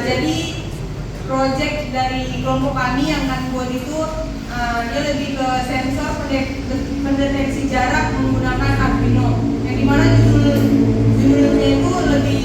jadi project dari kelompok kami yang akan buat itu dia lebih ke sensor pendeteksi jarak menggunakan Arduino, yang dimana judulnya itu lebih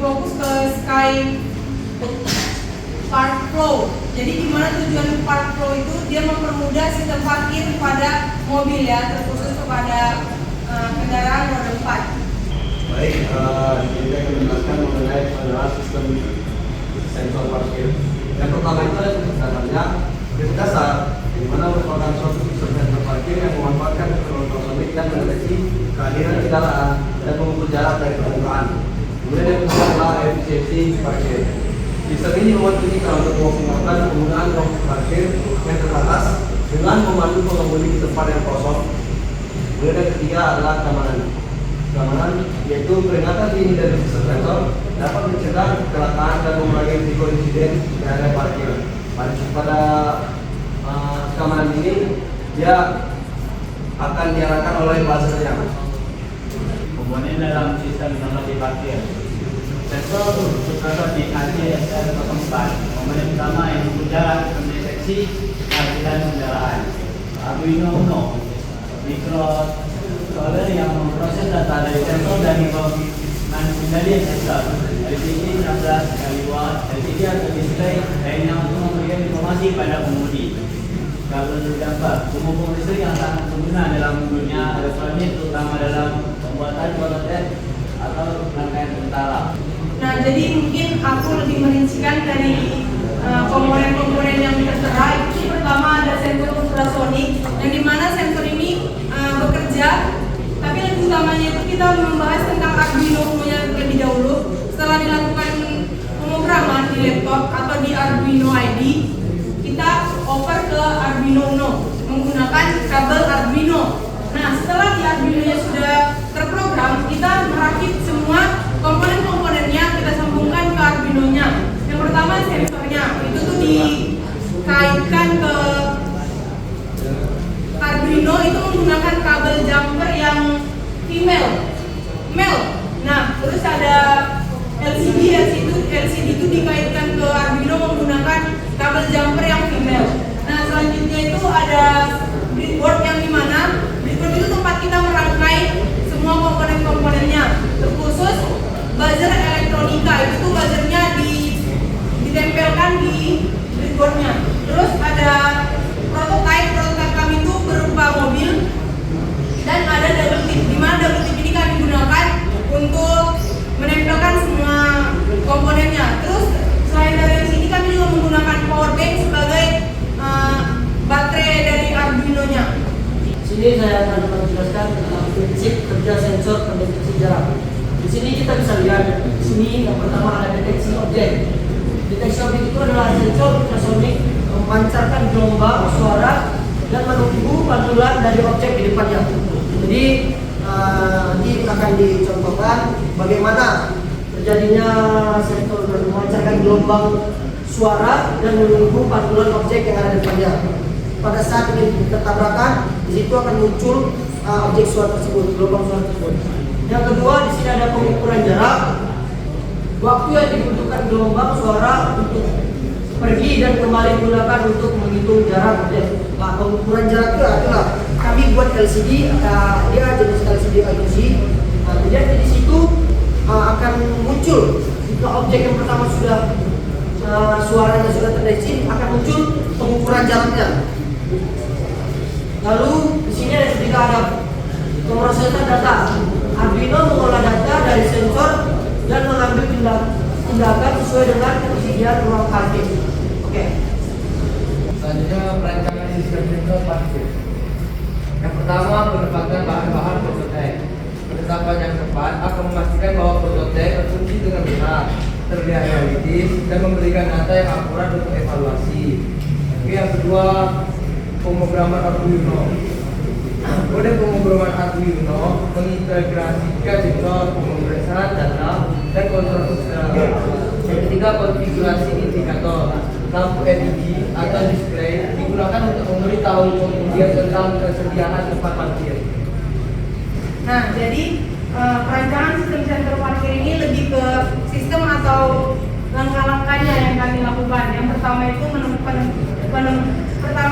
fokus ke Sky Park Flow. Jadi dimana tujuan Park Flow itu dia mempermudah sistem parkir pada mobil ya, terkhusus kepada kendaraan roda 4. Baik, kita akan menjelaskan mengenai pengenalan sistem sensor parkir. Yang pertama itu adalah sebenarnya prinsip dasar, di mana merupakan suatu sistem sensor parkir yang memanfaatkan teknologi ultrasonic dan mendeteksi kehadiran kendaraan dan mengukur jarak dari permukaan. Kemudian yang kedua adalah efisiensi parkir. Sistem ini memungkinkan untuk memaksimalkan penggunaan ruang parkir yang terbatas dengan memandu pengemudi ke tempat yang kosong. Kemudian yang ketiga adalah keamanan. Keamanan yaitu peringatan dini dari sistem sensor dapat mencegah kecelakaan dan mengurangi risiko insiden di area parkir. Pada keamanan ini dia akan diarahkan oleh buzzer yang komponen dalam sistem informasi parkir. Sensor terdapat di AJ-SR04. Komponen utama yang berjalan mendeteksi kehadiran kendaraan. Arduino Uno, microcontroller yang memproses data dari sensor dan mengendalikan sensor. LCD 16 kali watt, LCD atau display lainnya untuk memberikan informasi pada pengemudi. Kabel gambar, penghubung listrik yang sangat berguna dalam dunia elektronik, terutama dalam pembuatan prototipe atau rangkaian sementara. Nah, jadi mungkin aku lebih merincikan dari komponen-komponen yang tertera. Itu pertama ada sensor ultrasonik, yang dimana sensor ini bekerja, tapi lebih utamanya itu kita membahas tentang Arduino-nya lebih dahulu. Setelah dilakukan pemrograman di laptop atau di Arduino ID, kita over ke Arduino Uno menggunakan kabel Arduino. Nah, setelah di Arduino-nya sudah terprogram, kita merakit semua komponen-komponennya, kita sambungkan ke Arduino-nya. Yang pertama sensornya, itu tuh dikaitkan ke Arduino itu menggunakan kabel jumper yang female, male. Nah, terus ada LCD itu dikaitkan ke Arduino menggunakan kabel jumper yang female. Nah, selanjutnya itu ada breadboard, yang dimana breadboard itu tempat kita merangkai semua komponen-komponennya, terkhusus buzzer elektronika. Itu tuh buzzernya ditempelkan di breadboardnya. Terus ada prototipe kami itu berupa mobil, dan ada double tip, di mana double tip ini kami gunakan untuk menempelkan semua komponennya. Terus selain dari sini kami juga menggunakan power bank sebagai baterai dari Arduino-nya. Di sini saya akan menjelaskan tentang prinsip kerja sensor pendeteksi jarak. Di sini kita bisa lihat, di sini yang pertama ada deteksi objek. Deteksi objek itu adalah sensor ultrasonik memancarkan gelombang suara dan menunggu pantulan dari objek di depannya. Jadi nanti akan dicontohkan bagaimana terjadinya sensor memancarkan gelombang suara dan menunggu pantulan objek yang ada di depannya. Pada saat ini tertabrakan, di situ akan muncul objek suara tersebut, gelombang suara tersebut. Yang kedua, di sini ada pengukuran jarak. Waktu yang dibutuhkan gelombang suara untuk pergi dan kembali digunakan untuk menghitung jarak objek. Nah, pengukuran jarak itu adalah kami buat LCD, dia jenis LCD ITC. Nah, jadi di situ akan muncul jika objek yang pertama sudah suaranya sudah terdeteksi, akan muncul pengukuran jaraknya. Lalu di sini ada pemrosesan data. Arduino mengolah data dari sensor dan mengambil tindakan sesuai dengan ketersediaan ruang parkir. Oke. Selanjutnya perancangan sistem sensor parkir. Yang pertama, penempatan bahan-bahan prototipe. Penetapan yang tepat akan memastikan bahwa prototipe berfungsi dengan benar, terlihat realistis, dan memberikan data yang akurat untuk evaluasi. Yang kedua, pemrograman Arduino. Kode pemrograman Arduino mengintegrasikan sensor, pemrograman data, dan kontrol struktural. Yang ketiga, konfigurasi indikator. Lampu LED atau display digunakan untuk memberitahu pengemudi tentang kesediaan tempat parkir. Nah, jadi perancangan sistem sensor parkir ini lebih ke sistem atau pertama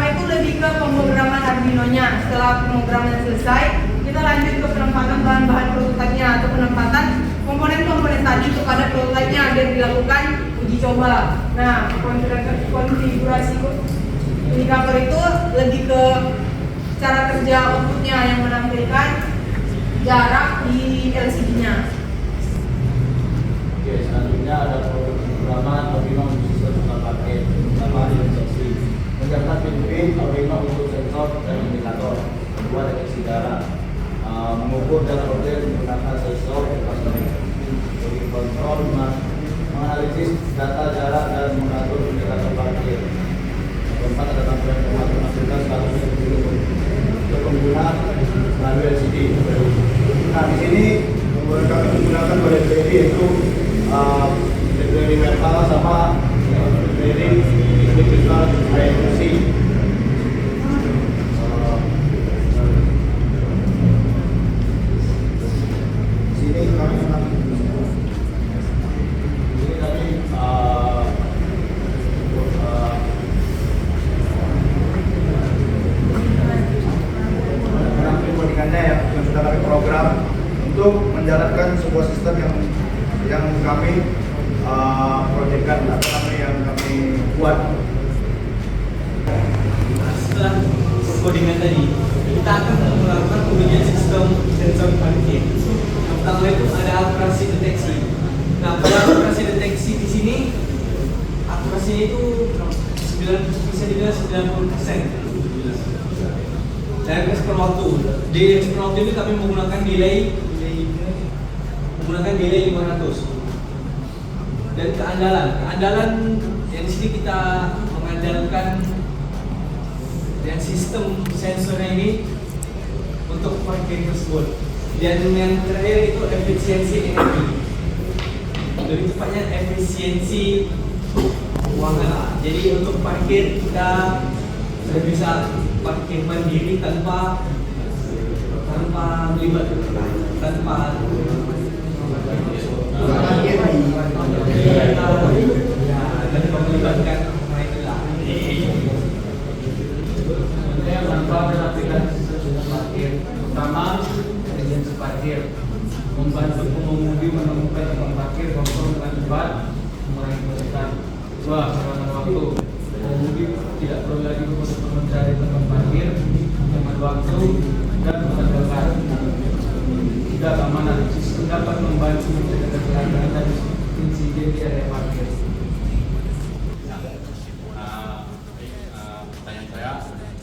itu lebih ke pemrograman Arduino-nya. Setelah pemrograman selesai, kita lanjut ke penempatan bahan-bahan prototipenya atau penempatan komponen-komponen tadi kepada prototipenya agar dilakukan uji coba. Nah, konfigurasi indikator itu lebih ke cara kerja outputnya yang menampilkan jarak di LCD-nya. Oke, selanjutnya ada pemrograman Arduino untuk sistem tanggal paket pertama deteksi mencatat pin Arduino untuk sensor dan indikator. Kedua, deteksi jarak, mengukur jarak objek menggunakan sensor untuk kontrol, menganalisis data jarak dan mengatur indikator parkir. Keempat, ada tampilan memasukkan status untuk pengguna melalui LCD. Nah, di sini kami menggunakan pada LED yaitu LED metal sama LED digital IMC. Sini kami yang sudah kami program untuk menjalankan sebuah sistem yang kami proyekkan atau yang kami buat. Setelah codingan tadi, kita akan melakukan pembinaan sistem sensor parkir. Yang pertama itu ada akurasi deteksi. Nah, pada akurasi deteksi di sini akurasinya itu bisa dibilang 90%. Dan respon waktu. Di respon waktu ini kami menggunakan delay 500. Dan keandalan yang di sini kita mengandalkan dan sistem sensornya ini untuk parkir tersebut. Dan yang terakhir itu efisiensi energi. Lebih tepatnya efisiensi keuangan. Jadi untuk parkir kita sudah bisa parkir mandiri tanpa melibatkan melibatkan tanpa melakukan sistem parkir. Pertama, efisiensi parkir, membantu pengemudi menemukan tempat parkir kosong dengan cepat, mengurangi kemacetan. Dua, hemat waktu. Pengemudi tidak perlu lagi mencari tempat parkir, hemat waktu dan menegakkan. Tiga, keamanan. Sistem dapat membantu mencegah kecelakaan dan insiden di area parkir. Pertanyaan saya,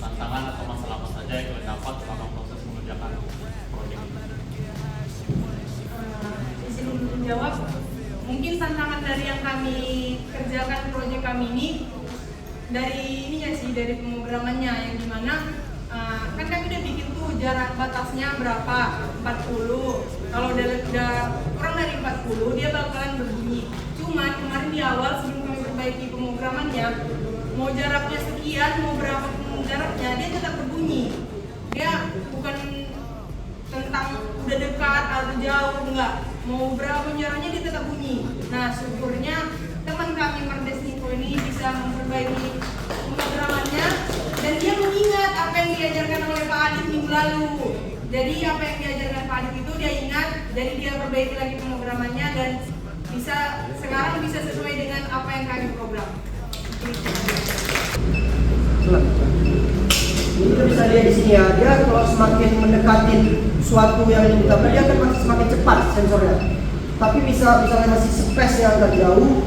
tantangan atau masalah apa saja yang kalian dapat selama proses mengerjakan proyek ini? Izin menjawab, mungkin tantangan dari yang kami kerjakan proyek kami ini dari pemrogramannya yang dimana kan kami udah bikin tuh jarak batasnya berapa 40. Kalau udah kurang dari 40 dia bakalan berbunyi. Cuman kemarin di awal sebelum kami perbaiki pemrogramannya, mau jaraknya sekian, mau berapa jaraknya dia tetap berbunyi. Dia bukan tentang udah dekat atau jauh, enggak. Mau berapa jaraknya dia tetap bunyi. Nah, syukurnya teman kami Mardesniko ini bisa memperbaiki pemrogramannya dan dia mengingat apa yang diajarkan oleh Pak Adit minggu lalu. Jadi apa yang diajarkan Pak Adit itu dia ingat, jadi dia perbaiki lagi pemrogramannya dan sekarang bisa sesuai dengan apa yang kami program. Ini kita bisa lihat di sini ya, dia kalau semakin mendekati suatu yang dibutuhkan dia akan semakin cepat sensornya. Tapi misalnya masih space yang agak jauh,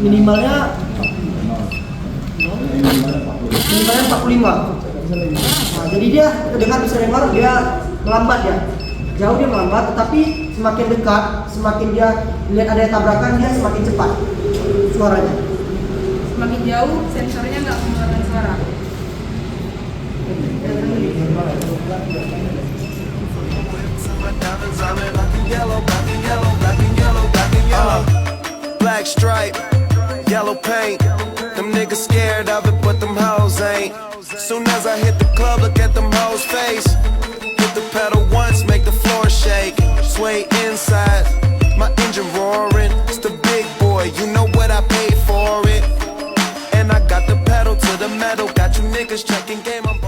minimalnya 45. Nah, jadi dia terdengar bisa dengar dia melambat ya. Jauh dia melambat, tetapi semakin dekat, semakin dia lihat ada tabrakan dia semakin cepat suaranya. Semakin jauh sensornya nggak mengeluarkan suara. Black stripe, yellow paint. Them niggas scared of it, but them hoes ain't. Soon as I hit the club, look at them hoes' face. Hit the pedal once, make the floor shake. Sway inside, my engine roaring. It's the big boy. boy, you know what I paid for it. And I got the pedal to the metal, got you niggas checking game. I'm